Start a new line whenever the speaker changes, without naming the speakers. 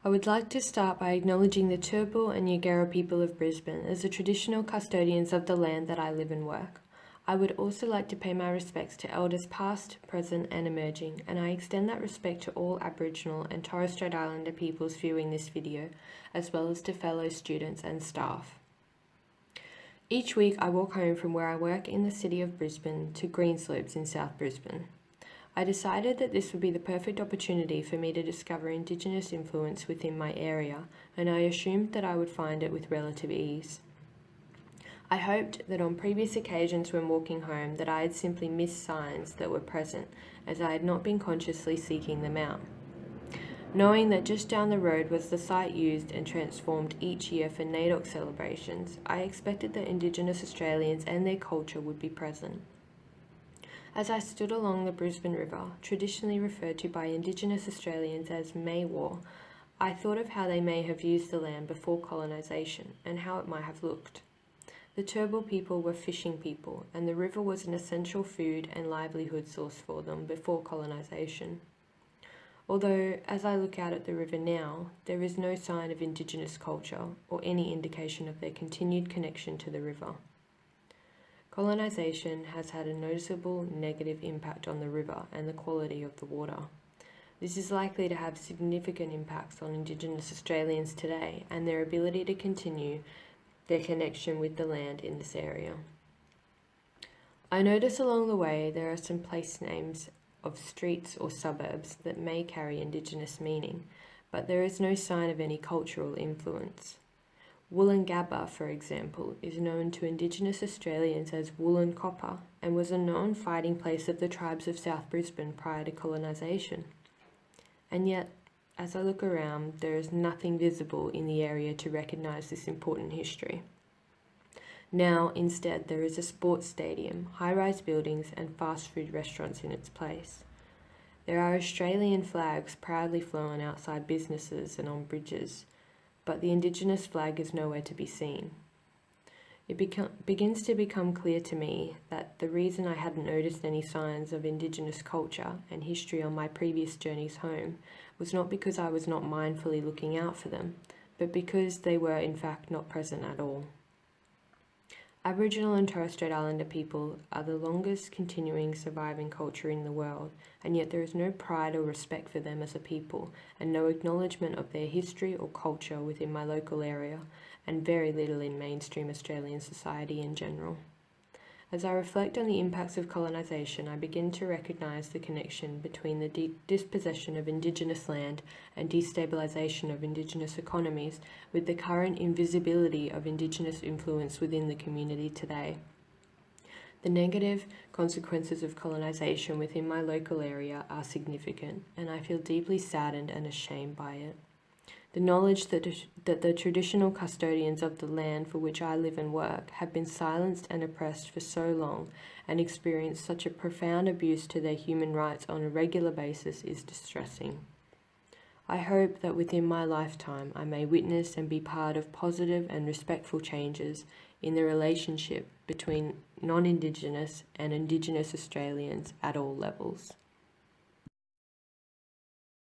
I would like to start by acknowledging the Turrbal and Yagara people of Brisbane as the traditional custodians of the land that I live and work. I would also like to pay my respects to elders past, present and emerging, and I extend that respect to all Aboriginal and Torres Strait Islander peoples viewing this video, as well as to fellow students and staff. Each week I walk home from where I work in the city of Brisbane to Greenslopes in South Brisbane. I decided that this would be the perfect opportunity for me to discover Indigenous influence within my area, and I assumed that I would find it with relative ease. I hoped that on previous occasions when walking home that I had simply missed signs that were present, as I had not been consciously seeking them out. Knowing that just down the road was the site used and transformed each year for NAIDOC celebrations, I expected that Indigenous Australians and their culture would be present. As I stood along the Brisbane River, traditionally referred to by Indigenous Australians as Maywa, I thought of how they may have used the land before colonisation and how it might have looked. The Turrbal people were fishing people, and the river was an essential food and livelihood source for them before colonisation. Although, as I look out at the river now, there is no sign of Indigenous culture or any indication of their continued connection to the river. Colonisation has had a noticeable negative impact on the river and the quality of the water. This is likely to have significant impacts on Indigenous Australians today and their ability to continue their connection with the land in this area. I notice along the way there are some place names of streets or suburbs that may carry Indigenous meaning, but there is no sign of any cultural influence. Woolloongabba, for example, is known to Indigenous Australians as Wooloncopper and was a known fighting place of the tribes of South Brisbane prior to colonisation. And yet, as I look around, there is nothing visible in the area to recognise this important history. Now, instead, there is a sports stadium, high-rise buildings and fast food restaurants in its place. There are Australian flags proudly flown outside businesses and on bridges, but the Indigenous flag is nowhere to be seen. It begins to become clear to me that the reason I hadn't noticed any signs of Indigenous culture and history on my previous journeys home was not because I was not mindfully looking out for them, but because they were in fact not present at all. Aboriginal and Torres Strait Islander people are the longest continuing surviving culture in the world, and yet there is no pride or respect for them as a people, and no acknowledgement of their history or culture within my local area, and very little in mainstream Australian society in general. As I reflect on the impacts of colonisation, I begin to recognise the connection between the dispossession of Indigenous land and destabilisation of Indigenous economies with the current invisibility of Indigenous influence within the community today. The negative consequences of colonisation within my local area are significant, and I feel deeply saddened and ashamed by it. The knowledge that the traditional custodians of the land for which I live and work have been silenced and oppressed for so long and experienced such a profound abuse to their human rights on a regular basis is distressing. I hope that within my lifetime I may witness and be part of positive and respectful changes in the relationship between non-Indigenous and Indigenous Australians at all levels.